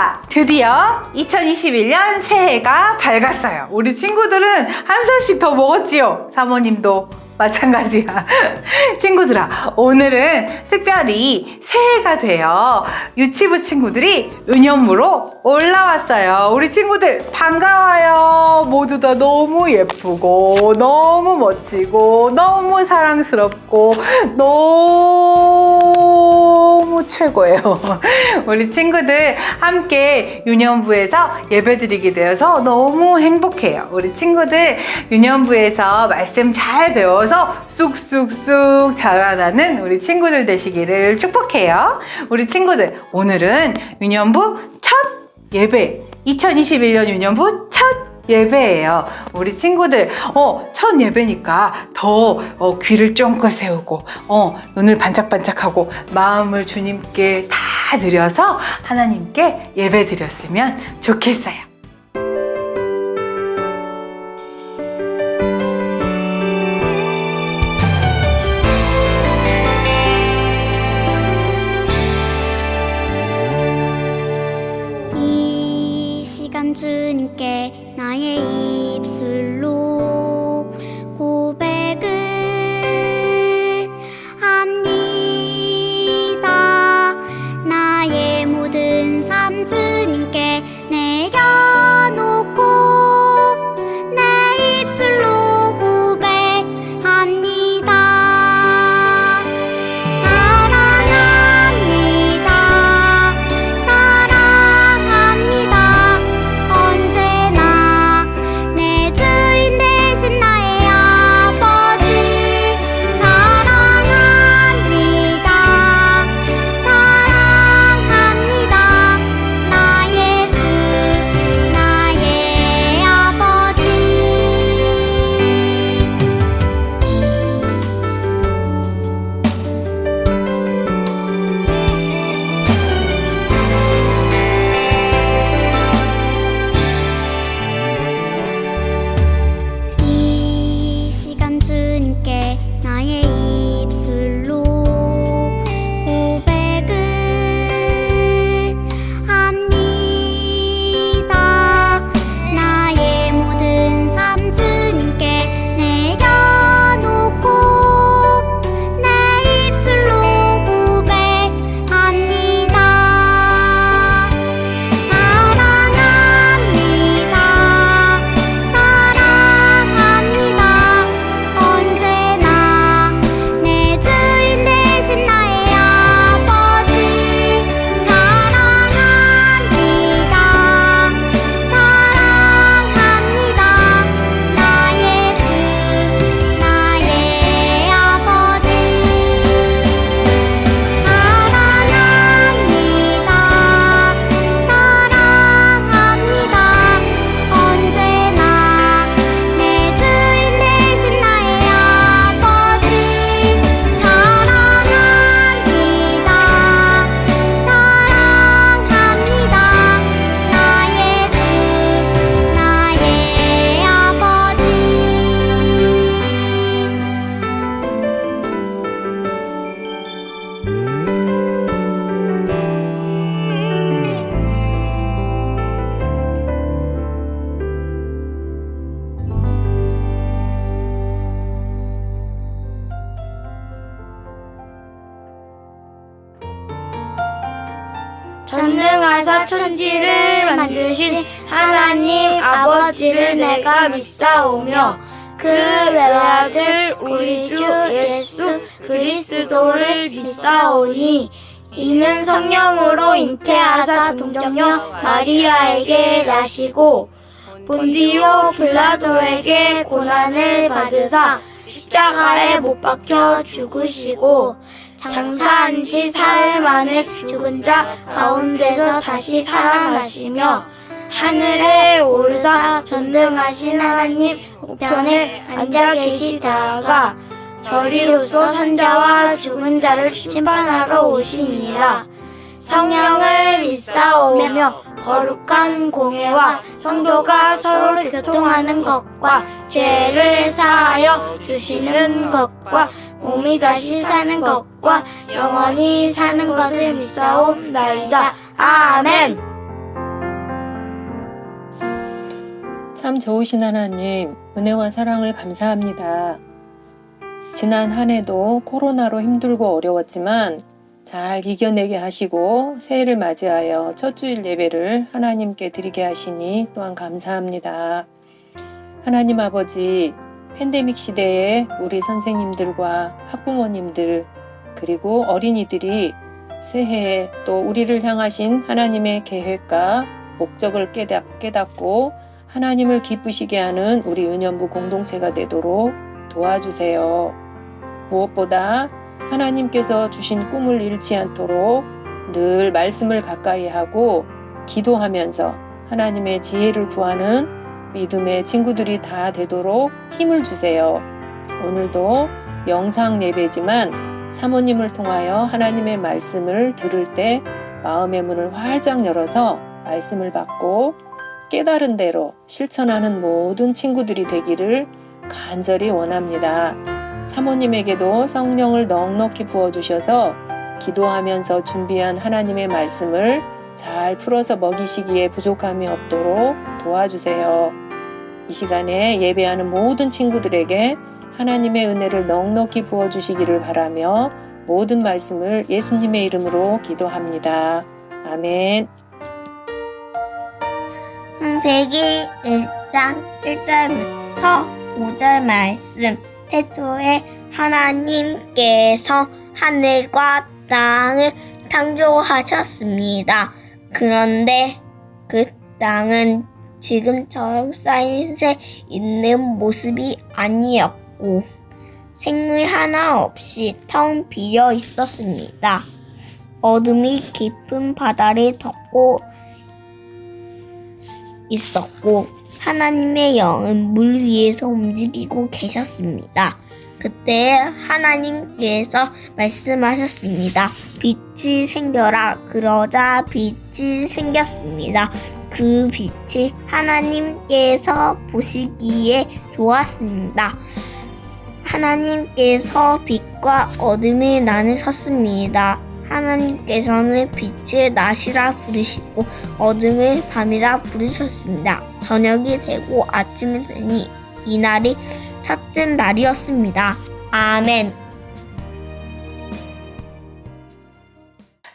자, 드디어 2021년 새해가 밝았어요. 우리 친구들은 한 살씩 더 먹었지요? 사모님도 마찬가지야. 친구들아, 오늘은 특별히 새해가 되어 유치부 친구들이 은연무로 올라왔어요. 우리 친구들 반가워요. 모두 다 너무 예쁘고 너무 멋지고 너무 사랑스럽고 너무 최고예요. 우리 친구들 함께 유년부에서 예배드리게 되어서 너무 행복해요. 우리 친구들 유년부에서 말씀 잘 배워서 쑥쑥쑥 자라나는 우리 친구들 되시기를 축복해요. 우리 친구들, 오늘은 유년부 첫 예배, 2021년 유년부 첫 예배예요. 우리 친구들 첫 예배니까 더 귀를 쫑긋 세우고 눈을 반짝반짝하고 마음을 주님께 다 드려서 하나님께 예배 드렸으면 좋겠어요. 이 시간 주님께 나의 입술로 고백을 합니다. 나의 모든 삶 주님께 내려놓고 내 입술로 고백합니다. 사랑합니다. 사랑합니다. 언제나 내 주인 되신 나의 아버지. 사랑합니다. 사랑합니다. 나의 주, 나의 아버지. 이 시간 주님께 나의 입술로 고백을 합니다. 나의 모든 삶 주님께 내려놓고 내 입술로 고백합니다. 사랑합니다. 사랑합니다. 언제나 내 주인 되신 나의 아버지. 사랑합니다. 사랑합니다. 나의 주, 나의 아버지. 사랑합니다. 사랑합니다. 언제나 내 주인 되신 나의 아버지. 사랑합니다. 사랑합니다. 나의 주, 나의 아버지. 전능하사 천지를 만드신 하나님 아버지를 내가 믿사오며 그 외아들 우리 주 예수 그리스도를 믿사오니 이는 성령으로 잉태하사 동정녀 마리아에게 나시고 본디오 빌라도에게 고난을 받으사 십자가에 못 박혀 죽으시고 장사한 지 사흘 만에 죽은 자 가운데서 다시 살아나시며 하늘에 오르사 전능하신 하나님 우편에 앉아 계시다가 저리로서 산자와 죽은 자를 심판하러 오시니라. 성령을 믿사오며 거룩한 공회와 성도가 서로 교통하는 것과 죄를 사하여 주시는 것과 몸이 다시 사는 것과 영원히 사는 것을 믿사옵나이다. 아멘. 참 좋으신 하나님, 은혜와 사랑을 감사합니다. 지난 한 해도 코로나로 힘들고 어려웠지만 잘 이겨내게 하시고 새해를 맞이하여 첫 주일 예배를 하나님께 드리게 하시니 또한 감사합니다. 하나님 아버지, 팬데믹 시대에 우리 선생님들과 학부모님들 그리고 어린이들이 새해에 또 우리를 향하신 하나님의 계획과 목적을 깨닫고 하나님을 기쁘시게 하는 우리 은연부 공동체가 되도록 도와주세요. 무엇보다 하나님께서 주신 꿈을 잃지 않도록 늘 말씀을 가까이 하고 기도하면서 하나님의 지혜를 구하는 믿음의 친구들이 다 되도록 힘을 주세요. 오늘도 영상 예배지만 사모님을 통하여 하나님의 말씀을 들을 때 마음의 문을 활짝 열어서 말씀을 받고 깨달은 대로 실천하는 모든 친구들이 되기를 간절히 원합니다. 사모님에게도 성령을 넉넉히 부어주셔서 기도하면서 준비한 하나님의 말씀을 잘 풀어서 먹이시기에 부족함이 없도록 도와주세요. 이 시간에 예배하는 모든 친구들에게 하나님의 은혜를 넉넉히 부어주시기를 바라며 모든 말씀을 예수님의 이름으로 기도합니다. 아멘. 창세기 1장 1절부터 5절 말씀. 태초에 하나님께서 하늘과 땅을 창조하셨습니다. 그런데 그 땅은 지금처럼 쌓여져 있는 모습이 아니었고 생물 하나 없이 텅 비어 있었습니다. 어둠이 깊은 바다를 덮고 있었고 하나님의 영은 물 위에서 움직이고 계셨습니다. 그때 하나님께서 말씀하셨습니다. 빛이 생겨라. 그러자 빛이 생겼습니다. 그 빛이 하나님께서 보시기에 좋았습니다. 하나님께서 빛과 어둠을 나누셨습니다. 하나님께서는 빛을 낮이라 부르시고 어둠을 밤이라 부르셨습니다. 저녁이 되고 아침이 되니 이날이 첫째 날이었습니다. 아멘.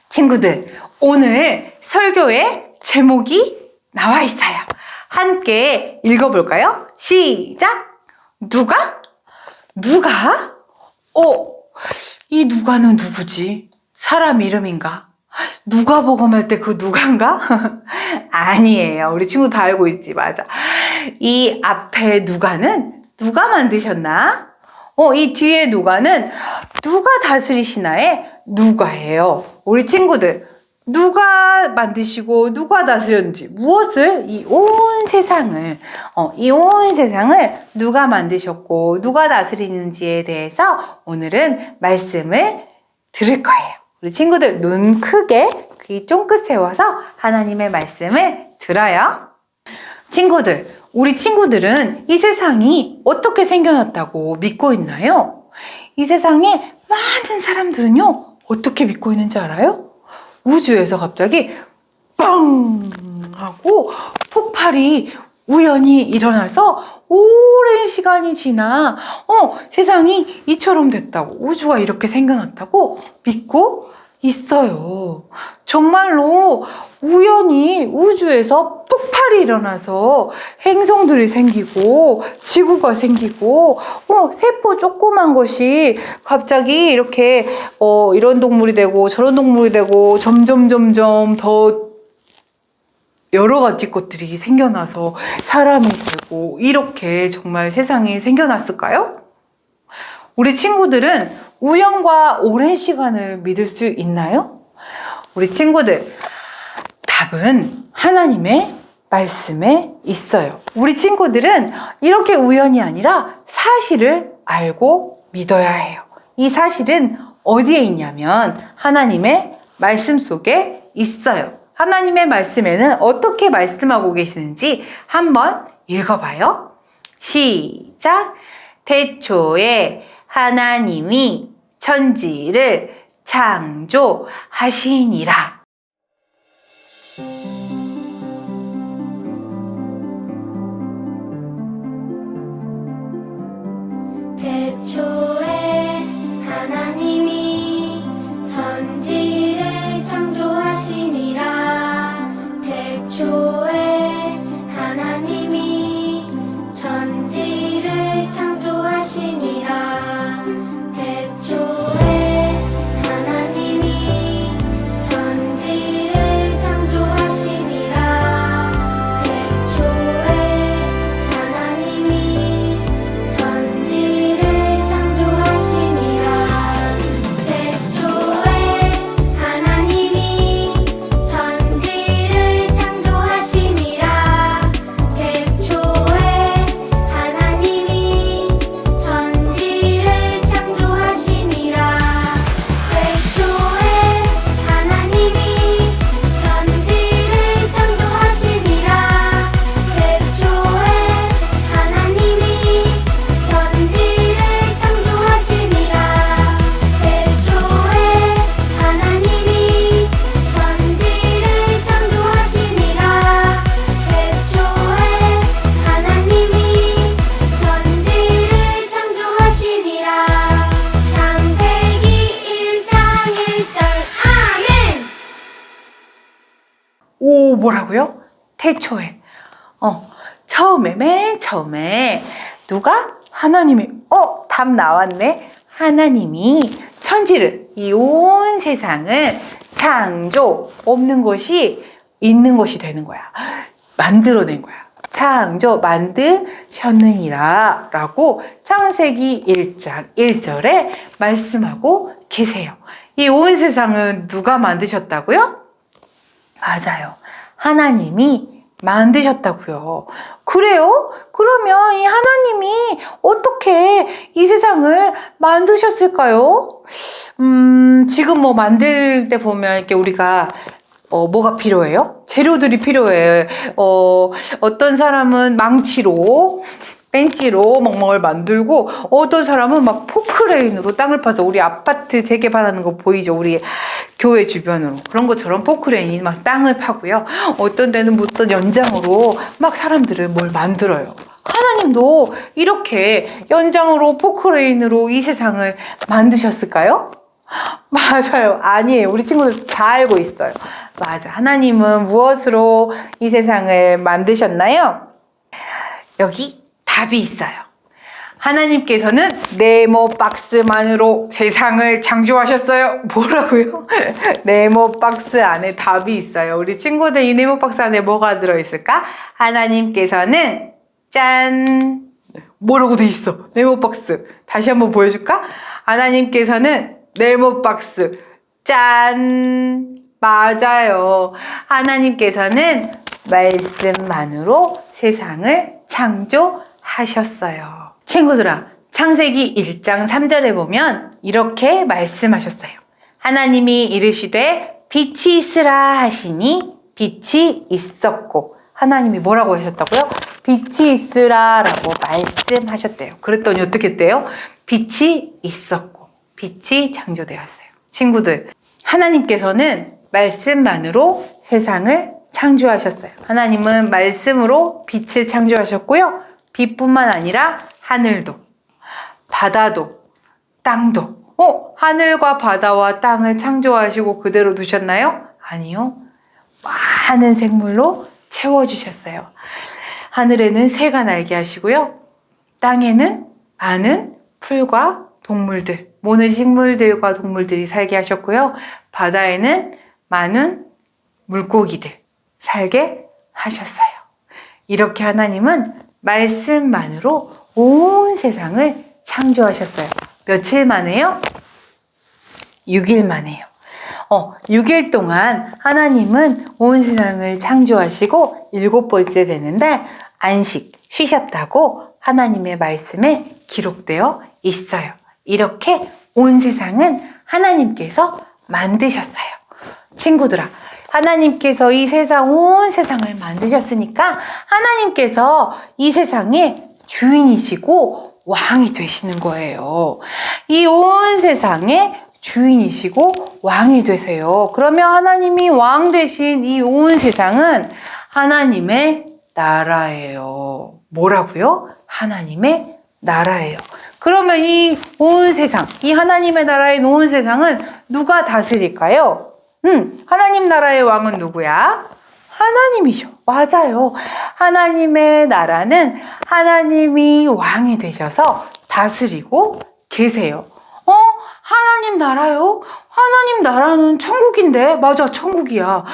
친구들, 오늘 설교의 제목이 나와 있어요. 함께 읽어볼까요? 시작! 누가? 이 누가는 누구지? 사람 이름인가? 누가복음 할 때 그 누가인가? 아니에요. 우리 친구 다 알고 있지. 맞아. 이 앞에 누가는 누가 만드셨나? 이 뒤에 누가는 누가 다스리시나의 누가예요. 우리 친구들, 누가 만드시고 누가 다스렸는지, 무엇을, 이 온 세상을 누가 만드셨고 누가 다스리는지에 대해서 오늘은 말씀을 들을 거예요. 우리 친구들 눈 크게 귀 쫑긋 세워서 하나님의 말씀을 들어요. 친구들, 우리 친구들은 이 세상이 어떻게 생겨났다고 믿고 있나요? 이 세상에 많은 사람들은요, 어떻게 믿고 있는지 알아요? 우주에서 갑자기 빵 하고 폭발이 우연히 일어나서 오랜 시간이 지나 세상이 이처럼 됐다고, 우주가 이렇게 생겨났다고 믿고 있어요. 정말로 우연히 우주에서 폭발이 일어나서 행성들이 생기고 지구가 생기고 세포 조그만 것이 갑자기 이렇게 이런 동물이 되고 저런 동물이 되고 점점 더 여러 가지 것들이 생겨나서 사람이 되고 이렇게 정말 세상이 생겨났을까요? 우리 친구들은 우연과 오랜 시간을 믿을 수 있나요? 우리 친구들, 답은 하나님의 말씀에 있어요. 우리 친구들은 이렇게 우연이 아니라 사실을 알고 믿어야 해요. 이 사실은 어디에 있냐면 하나님의 말씀 속에 있어요. 하나님의 말씀에는 어떻게 말씀하고 계시는지 한번 읽어봐요. 시작! 태초에 하나님이 천지를 창조하시니라. 오, 뭐라고요? 태초에. 처음에, 맨 처음에 누가? 하나님이, 답 나왔네. 하나님이 천지를, 이 온 세상을 창조, 없는 것이 있는 것이 되는 거야. 만들어낸 거야. 창조, 만드셨느니라 라고 창세기 1장 1절에 말씀하고 계세요. 이 온 세상은 누가 만드셨다고요? 맞아요. 하나님이 만드셨다고요. 그래요? 그러면 이 하나님이 어떻게 이 세상을 만드셨을까요? 지금 뭐 만들 때 보면 이렇게 우리가 뭐가 필요해요? 재료들이 필요해. 어떤 사람은 망치로, 벤치로 멍멍을 만들고, 어떤 사람은 막 포크레인으로 땅을 파서 우리 아파트 재개발하는 거 보이죠? 우리 교회 주변으로. 그런 것처럼 포크레인이 막 땅을 파고요. 어떤 데는 어떤 연장으로 막 사람들을 뭘 만들어요. 하나님도 이렇게 연장으로 포크레인으로 이 세상을 만드셨을까요? 맞아요. 아니에요. 우리 친구들 다 알고 있어요. 맞아. 하나님은 무엇으로 이 세상을 만드셨나요? 여기 답이 있어요. 하나님께서는 네모 박스만으로 세상을 창조하셨어요. 뭐라고요? 네모 박스 안에 답이 있어요. 우리 친구들 이 네모 박스 안에 뭐가 들어있을까? 하나님께서는 짠! 뭐라고 돼 있어? 네모 박스. 다시 한번 보여줄까? 하나님께서는 네모 박스. 짠! 맞아요. 하나님께서는 말씀만으로 세상을 창조하셨어요. 친구들아, 창세기 1장 3절에 보면 이렇게 말씀하셨어요. 하나님이 이르시되 빛이 있으라 하시니 빛이 있었고, 하나님이 뭐라고 하셨다고요? 빛이 있으라 라고 말씀하셨대요. 그랬더니 어떻게 했대요? 빛이 있었고 빛이 창조되었어요. 친구들, 하나님께서는 말씀만으로 세상을 창조하셨어요. 하나님은 말씀으로 빛을 창조하셨고요. 빛뿐만 아니라 하늘도, 바다도, 땅도. 하늘과 바다와 땅을 창조하시고 그대로 두셨나요? 아니요. 많은 생물로 채워주셨어요. 하늘에는 새가 날게 하시고요. 땅에는 많은 풀과 동물들, 모든 식물들과 동물들이 살게 하셨고요. 바다에는 많은 물고기들 살게 하셨어요. 이렇게 하나님은 말씀만으로 온 세상을 창조하셨어요. 며칠 만에요? 6일 만에요. 6일 동안 하나님은 온 세상을 창조하시고 7번째 되는데 안식, 쉬셨다고 하나님의 말씀에 기록되어 있어요. 이렇게 온 세상은 하나님께서 만드셨어요. 친구들아, 하나님께서 이 세상, 온 세상을 만드셨으니까 하나님께서 이 세상의 주인이시고 왕이 되시는 거예요. 이 온 세상의 주인이시고 왕이 되세요. 그러면 하나님이 왕 되신 이 온 세상은 하나님의 나라예요. 뭐라고요? 하나님의 나라예요. 그러면 이 온 세상, 이 하나님의 나라의 온 세상은 누가 다스릴까요? 하나님 나라의 왕은 누구야? 하나님이죠. 맞아요. 하나님의 나라는 하나님이 왕이 되셔서 다스리고 계세요. 하나님 나라요? 하나님 나라는 천국인데. 맞아, 천국이야.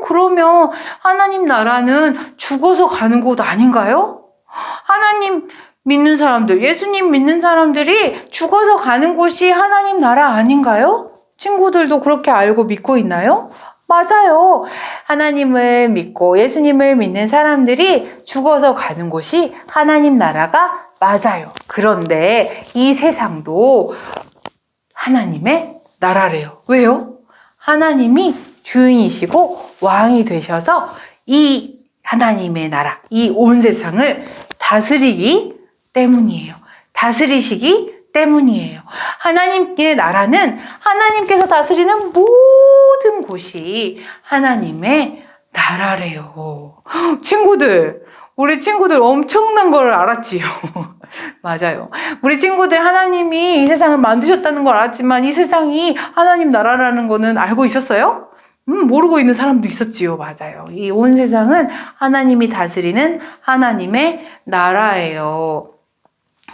그러면 하나님 나라는 죽어서 가는 곳 아닌가요? 하나님 믿는 사람들, 예수님 믿는 사람들이 죽어서 가는 곳이 하나님 나라 아닌가요? 친구들도 그렇게 알고 믿고 있나요? 맞아요. 하나님을 믿고 예수님을 믿는 사람들이 죽어서 가는 곳이 하나님 나라가 맞아요. 그런데 이 세상도 하나님의 나라래요. 왜요? 하나님이 주인이시고 왕이 되셔서 이 하나님의 나라, 이 온 세상을 다스리기 때문이에요. 다스리시기 때문이에요. 하나님의 나라는 하나님께서 다스리는 모든 곳이 하나님의 나라래요. 친구들, 우리 친구들 엄청난 걸 알았지요. 맞아요. 우리 친구들 하나님이 이 세상을 만드셨다는 걸 알았지만 이 세상이 하나님 나라라는 거는 알고 있었어요? 모르고 있는 사람도 있었지요. 맞아요. 이 온 세상은 하나님이 다스리는 하나님의 나라예요.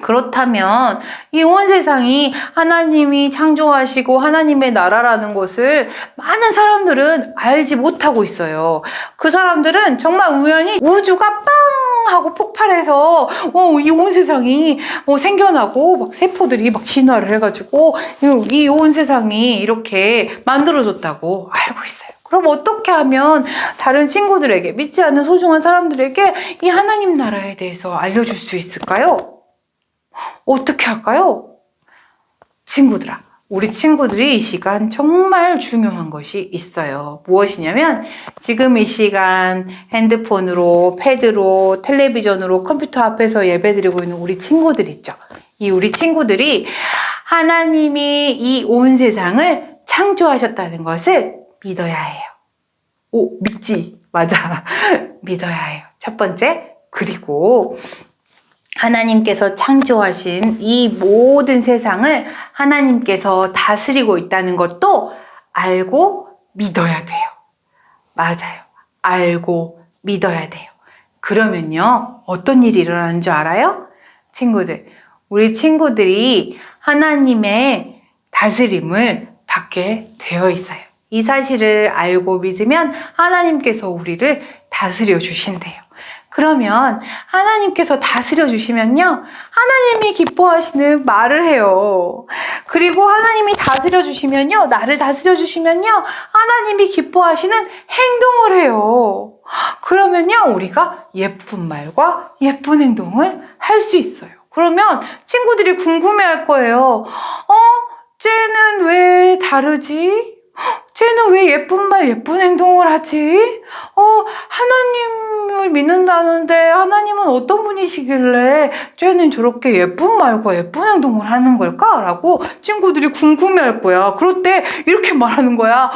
그렇다면 이 온 세상이 하나님이 창조하시고 하나님의 나라라는 것을 많은 사람들은 알지 못하고 있어요. 그 사람들은 정말 우연히 우주가 빵 하고 폭발해서 이 온 세상이 생겨나고 막 세포들이 막 진화를 해가지고 이 온 세상이 이렇게 만들어졌다고 알고 있어요. 그럼 어떻게 하면 다른 친구들에게, 믿지 않는 소중한 사람들에게 이 하나님 나라에 대해서 알려줄 수 있을까요? 어떻게 할까요? 친구들아, 우리 친구들이 이 시간 정말 중요한 것이 있어요. 무엇이냐면 지금 이 시간 핸드폰으로, 패드로, 텔레비전으로, 컴퓨터 앞에서 예배드리고 있는 우리 친구들 있죠. 이 우리 친구들이 하나님이 이 온 세상을 창조하셨다는 것을 믿어야 해요. 믿지? 맞아. 믿어야 해요. 첫 번째, 그리고 하나님께서 창조하신 이 모든 세상을 하나님께서 다스리고 있다는 것도 알고 믿어야 돼요. 맞아요. 알고 믿어야 돼요. 그러면요, 어떤 일이 일어나는 줄 알아요? 친구들, 우리 친구들이 하나님의 다스림을 받게 되어 있어요. 이 사실을 알고 믿으면 하나님께서 우리를 다스려 주신대요. 그러면 하나님께서 다스려 주시면요, 하나님이 기뻐하시는 말을 해요. 그리고 하나님이 다스려 주시면요, 나를 다스려 주시면요, 하나님이 기뻐하시는 행동을 해요. 그러면요, 우리가 예쁜 말과 예쁜 행동을 할 수 있어요. 그러면 친구들이 궁금해할 거예요. 쟤는 왜 다르지? 쟤는 왜 예쁜 말, 예쁜 행동을 하지? 하나님을 믿는다는데 하나님은 어떤 분이시길래 쟤는 저렇게 예쁜 말과 예쁜 행동을 하는 걸까? 라고 친구들이 궁금해할 거야. 그럴 때 이렇게 말하는 거야.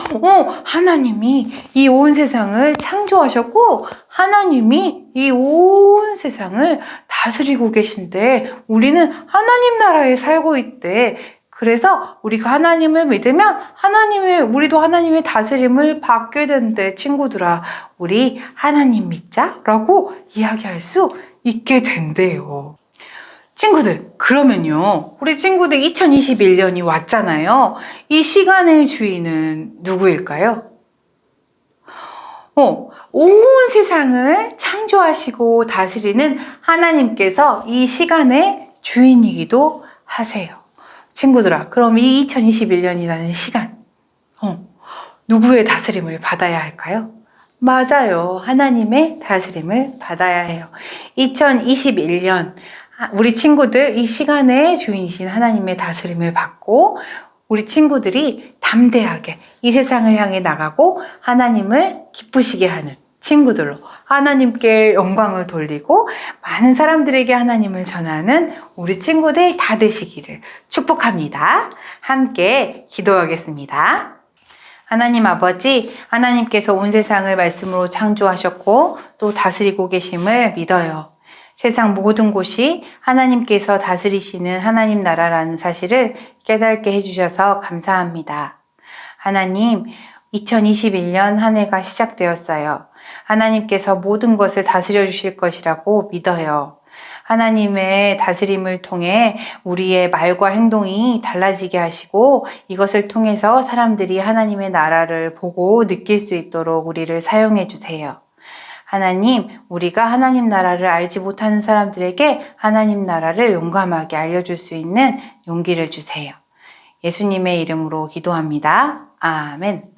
하나님이 이 온 세상을 창조하셨고 하나님이 이 온 세상을 다스리고 계신데 우리는 하나님 나라에 살고 있대. 그래서 우리가 하나님을 믿으면 우리도 하나님의 다스림을 받게 된대. 친구들아, 우리 하나님 믿자 라고 이야기할 수 있게 된대요. 친구들, 그러면요, 우리 친구들 2021년이 왔잖아요. 이 시간의 주인은 누구일까요? 온 세상을 창조하시고 다스리는 하나님께서 이 시간의 주인이기도 하세요. 친구들아, 그럼 이 2021년이라는 시간, 누구의 다스림을 받아야 할까요? 맞아요. 하나님의 다스림을 받아야 해요. 2021년, 우리 친구들 이 시간의 주인이신 하나님의 다스림을 받고 우리 친구들이 담대하게 이 세상을 향해 나가고 하나님을 기쁘시게 하는 친구들로 하나님께 영광을 돌리고 많은 사람들에게 하나님을 전하는 우리 친구들 다 되시기를 축복합니다. 함께 기도하겠습니다. 하나님 아버지, 하나님께서 온 세상을 말씀으로 창조하셨고 또 다스리고 계심을 믿어요. 세상 모든 곳이 하나님께서 다스리시는 하나님 나라라는 사실을 깨닫게 해주셔서 감사합니다. 하나님, 2021년 한 해가 시작되었어요. 하나님께서 모든 것을 다스려 주실 것이라고 믿어요. 하나님의 다스림을 통해 우리의 말과 행동이 달라지게 하시고 이것을 통해서 사람들이 하나님의 나라를 보고 느낄 수 있도록 우리를 사용해 주세요. 하나님, 우리가 하나님 나라를 알지 못하는 사람들에게 하나님 나라를 용감하게 알려줄 수 있는 용기를 주세요. 예수님의 이름으로 기도합니다. 아멘.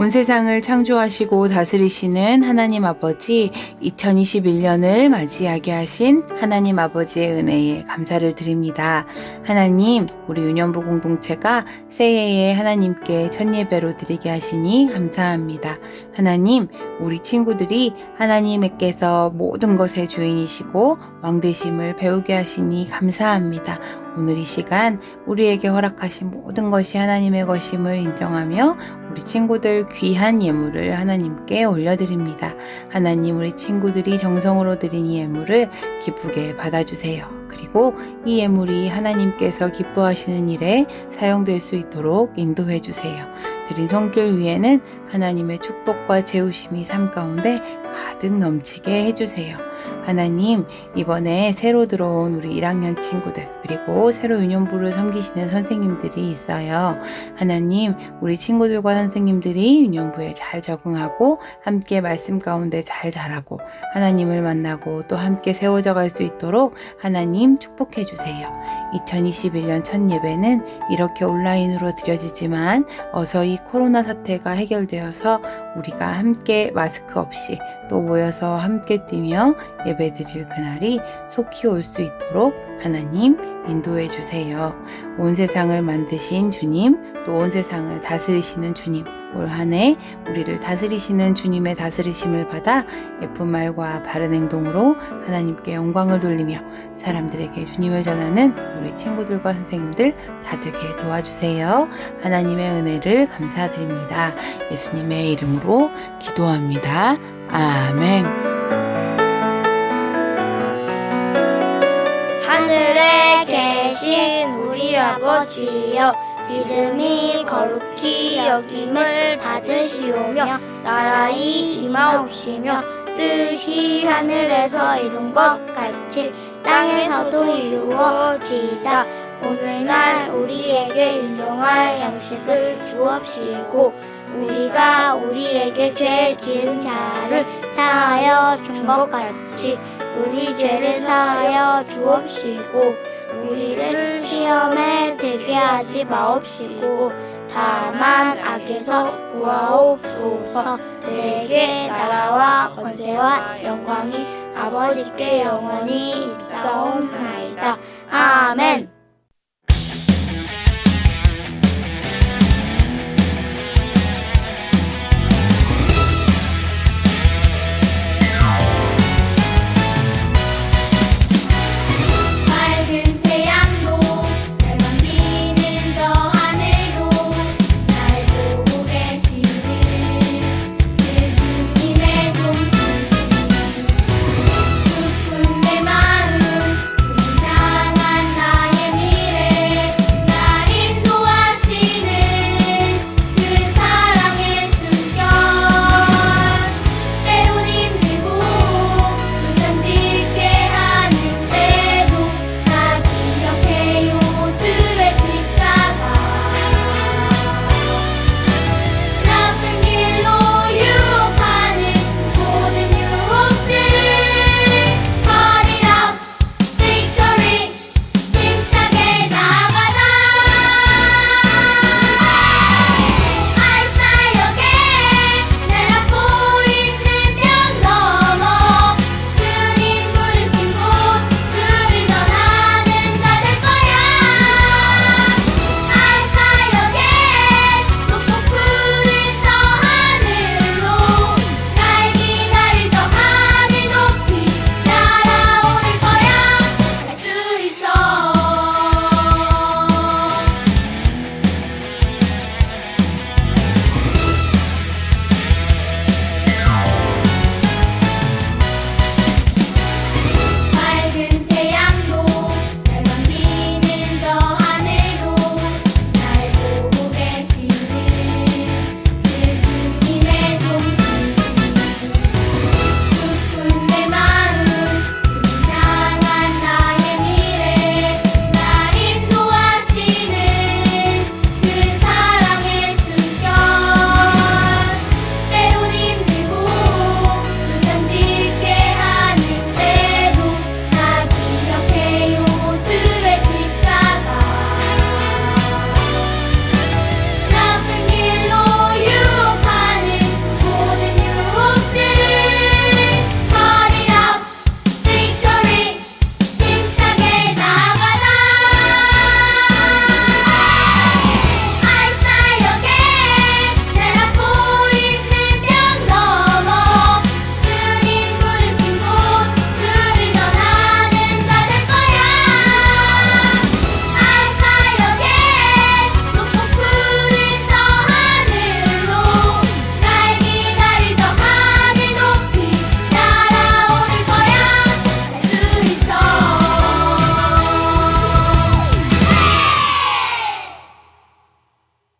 온 세상을 창조하시고 다스리시는 하나님 아버지, 2021년을 맞이하게 하신 하나님 아버지의 은혜에 감사를 드립니다. 하나님, 우리 유년부 공동체가 새해에 하나님께 첫 예배로 드리게 하시니 감사합니다. 하나님, 우리 친구들이 하나님께서 모든 것의 주인이시고 왕되심을 배우게 하시니 감사합니다. 오늘 이 시간 우리에게 허락하신 모든 것이 하나님의 것임을 인정하며 우리 친구들 귀한 예물을 하나님께 올려드립니다. 하나님, 우리 친구들이 정성으로 드린 이 예물을 기쁘게 받아주세요. 그리고 이 예물이 하나님께서 기뻐하시는 일에 사용될 수 있도록 인도해 주세요. 드린 손길 위에는 하나님의 축복과 채우심이 삶 가운데 가득 넘치게 해주세요. 하나님, 이번에 새로 들어온 우리 1학년 친구들, 그리고 새로 유년부를 섬기시는 선생님들이 있어요. 하나님, 우리 친구들과 선생님들이 유년부에 잘 적응하고 함께 말씀 가운데 잘 자라고 하나님을 만나고 또 함께 세워져 갈 수 있도록 하나님 축복해 주세요. 2021년 첫 예배는 이렇게 온라인으로 드려지지만 어서 이 코로나 사태가 해결되어서 우리가 함께 마스크 없이 또 모여서 함께 뛰며 예배 드릴 그날이 속히 올 수 있도록 하나님 인도해 주세요. 온 세상을 만드신 주님, 또 온 세상을 다스리시는 주님, 올 한 해 우리를 다스리시는 주님의 다스리심을 받아 예쁜 말과 바른 행동으로 하나님께 영광을 돌리며 사람들에게 주님을 전하는 우리 친구들과 선생님들 다 되게 도와주세요. 하나님의 은혜를 감사드립니다. 예수님의 이름으로 기도합니다. 아멘. 하늘에 계신 우리 아버지여, 이름이 거룩히 여김을 받으시오며 나라의 임하옵시며 뜻이 하늘에서 이룬 것 같이 땅에서도 이루어지이다. 오늘날 우리에게 일용할 양식을 주옵시고 우리가 우리에게 죄 지은 자를 사하여 준 것 같이 우리 죄를 사하여 주옵시고 우리를 시험에 들게 하지 마옵시고 다만 악에서 구하옵소서. 내게 나라와 권세와 영광이 아버지께 영원히 있사옵나이다. 아멘.